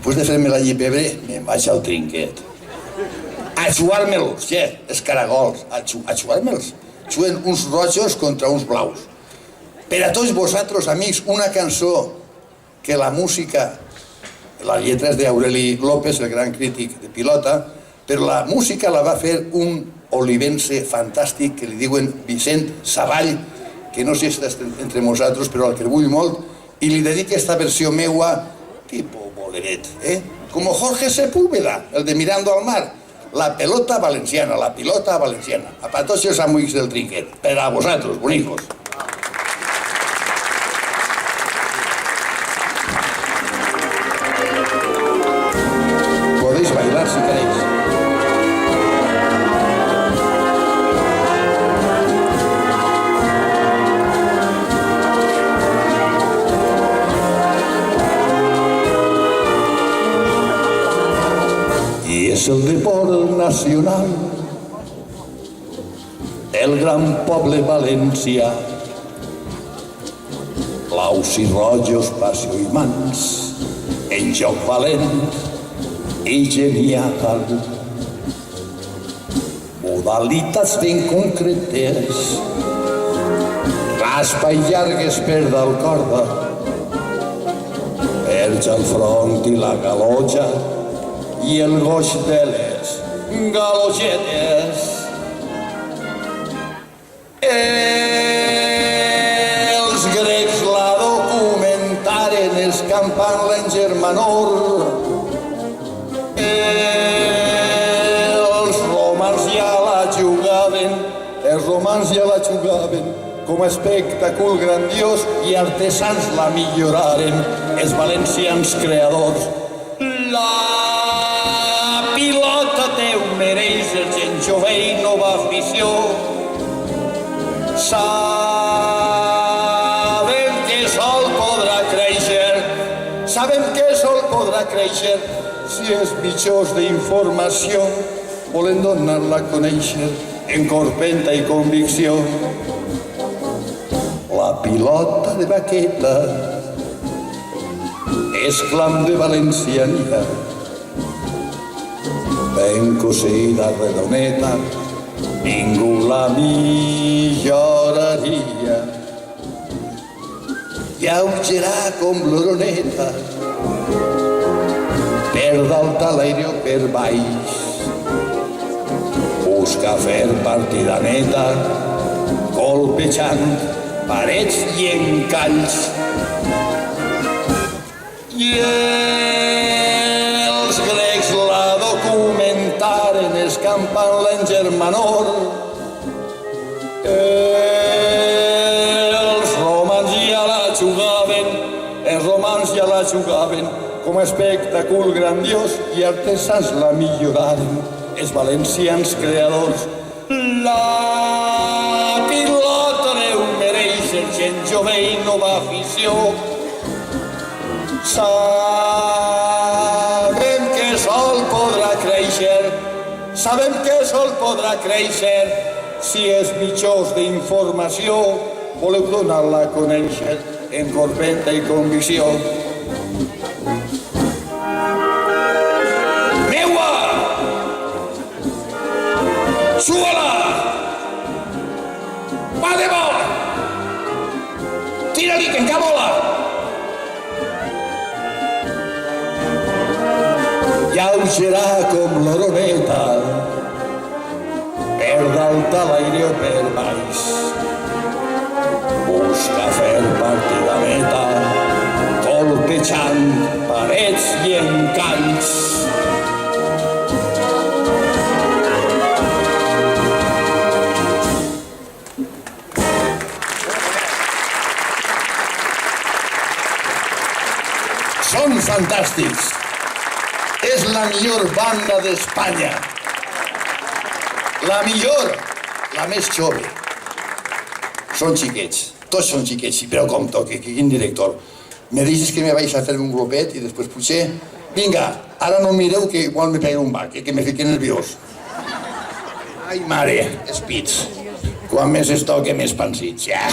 Després de fer-me la llipebre, me'n vaig al trinquet. A jugar-me'ls, els caragols, a jugar-me'ls. Juguen uns rojos contra uns blaus. Per a tots vosaltres, amics, una cançó que la música, la lletra és d'Aureli López, el gran crític de pilota, però la música la va fer un olivense fantàstic que li diuen Vicent Savall, que no sé si està entre nosaltres, però al que el vull molt, i li dedica esta versió meua, tipo boleret, como Jorge Sepúlveda, el de Mirando al Mar, la pelota valenciana, la pilota valenciana. A tots els amics del trinquet, per a vosaltres, bonicos. Podéis bailar si queréis. Y es el deporte nacional del gran poble valencià. Blaus i rojos, passió i mans, en joc valent i genial. Modalitats ben concretes, raspa i llargues per dalt corda, perxa al front i la galoja, i el goix de les galogetes. Els grecs la documentaren escampant-la en Germanor. Els romans ja la jugaven com a espectacle grandiós i artesans la milloraren, els valencians creadors. La pilota teu mereix el gent jove i nova afició. Sabem que sol podrà créixer, si els mitjans d'informació volen donar-la a conèixer en corpenta i convicció. La pilota de baqueta és clam de valenciania, ben cosida, redoneta, ningú la milloraria. Lleugerà com l'oroneta, per dalt a l'aire o per baix. Busca fer partida neta, colpejant parets i encalls. I els grecs la documentaren escampant-la en Germanor. Els romans ja la jugaven com a espectacle grandiós i artesans la milloraren, els valencians creadors. La pilota neu mereix el gent jove i nova afició. Sabem que sol podrà créixer, si els mitjans d'informació voleu donar-la a conèixer en corpenta i convicció. Meua! Súbala! Va de bola! Tira-li, que encabola! Lleugerà com l'oroneta, per dalt a l'aire o per baix. Busca fer partida neta, colpejant parets i encalls. Són fantàstics. És la millor banda d'Espanya. La millor, la més jove. Són xiquets, tots són xiquets, però com toqui, quin director. Me deixes que me vaig a fer un glopet i després potser... Vinga, ara no mireu que igual me pega un bac, que me fique nerviós. Ai, mare, espits. Quan més es toque, més pansits, ja.